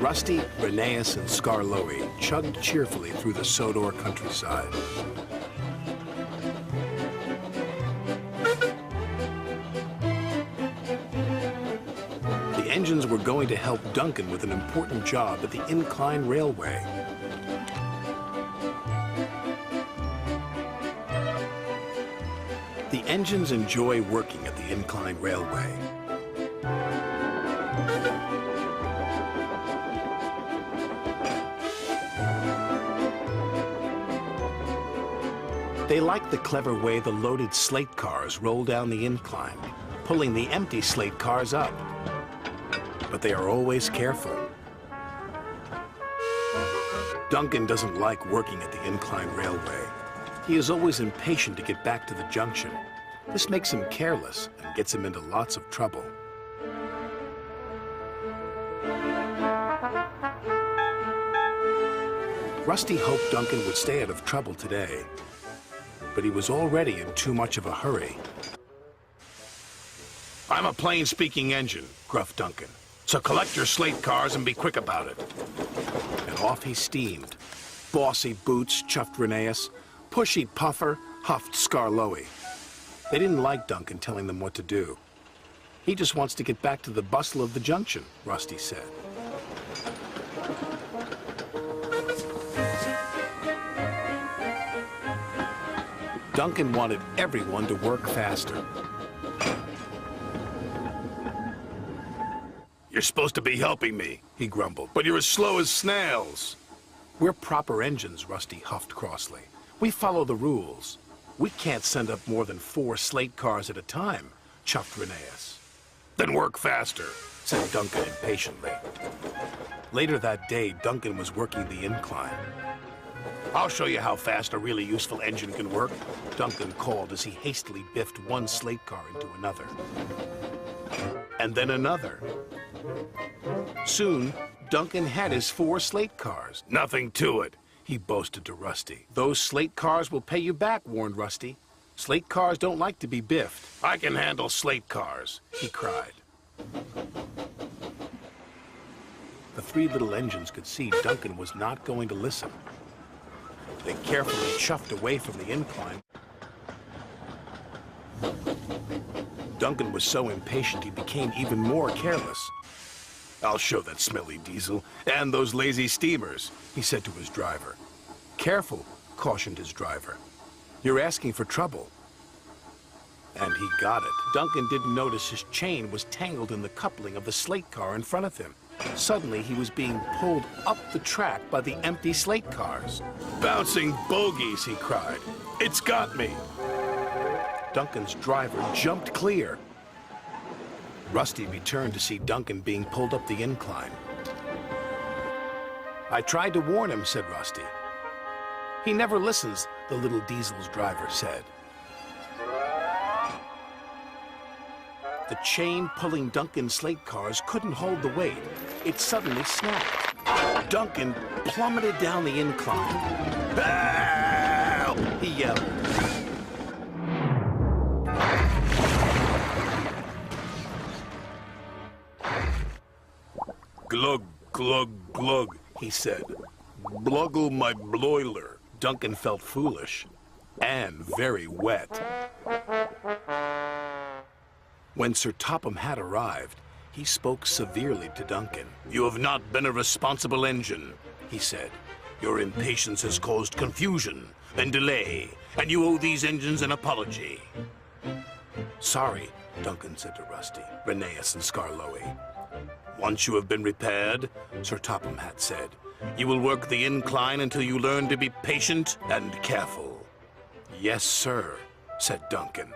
Rusty, Rheneas, and Skarloey chugged cheerfully through the Sodor countryside. The engines were going to help Duncan with an important job at the incline railway. The engines enjoy working at the incline railway. They like the clever way the loaded slate cars roll down the incline, pulling the empty slate cars up. But they are always careful. Duncan doesn't like working at the incline railway. He is always impatient to get back to the junction. This makes him careless and gets him into lots of trouble. Rusty hoped Duncan would stay out of trouble today, but he was already in too much of a hurry. "I'm a plain-speaking engine," gruffed Duncan, "so collect your slate cars and be quick about it." And off he steamed. Bossy Boots chuffed Rheneas. Pushy Puffer huffed Skarloey. They didn't like Duncan telling them what to do. "He just wants to get back to the bustle of the junction," Rusty said. Duncan wanted everyone to work faster. "You're supposed to be helping me," he grumbled, "but you're as slow as snails." "We're proper engines," Rusty huffed crossly. "We follow the rules. We can't send up more than 4 slate cars at a time," chuffed Rheneas. "Then work faster," said Duncan impatiently. Later that day, Duncan was working the incline. "I'll show you how fast a really useful engine can work," Duncan called as he hastily biffed one slate car into another. And then another. Soon, Duncan had his 4 slate cars. "Nothing to it," he boasted to Rusty. "Those slate cars will pay you back," warned Rusty. "Slate cars don't like to be biffed." "I can handle slate cars," he cried. The 3 little engines could see Duncan was not going to listen. They carefully chuffed away from the incline. Duncan was so impatient he became even more careless. "I'll show that smelly diesel and those lazy steamers," he said to his driver. "Careful," cautioned his driver. "You're asking for trouble." And he got it. Duncan didn't notice his chain was tangled in the coupling of the slate car in front of him. Suddenly, he was being pulled up the track by the empty slate cars. "Bouncing bogies," he cried. "It's got me." Duncan's driver jumped clear. Rusty returned to see Duncan being pulled up the incline. "I tried to warn him," said Rusty. "He never listens," the little diesel's driver said. The chain pulling Duncan's slate cars couldn't hold the weight. It suddenly snapped. Duncan plummeted down the incline. "Help!" he yelled. "Glug, glug, glug," he said. "Bluggle my bloiler." Duncan felt foolish and very wet. When Sir Topham Hatt arrived, he spoke severely to Duncan. "You have not been a responsible engine," he said. "Your impatience has caused confusion and delay, and you owe these engines an apology." "Sorry," Duncan said to Rusty, Rheneas, and Skarloey. "Once you have been repaired," Sir Topham Hatt said, "you will work the incline until you learn to be patient and careful." "Yes, sir," said Duncan.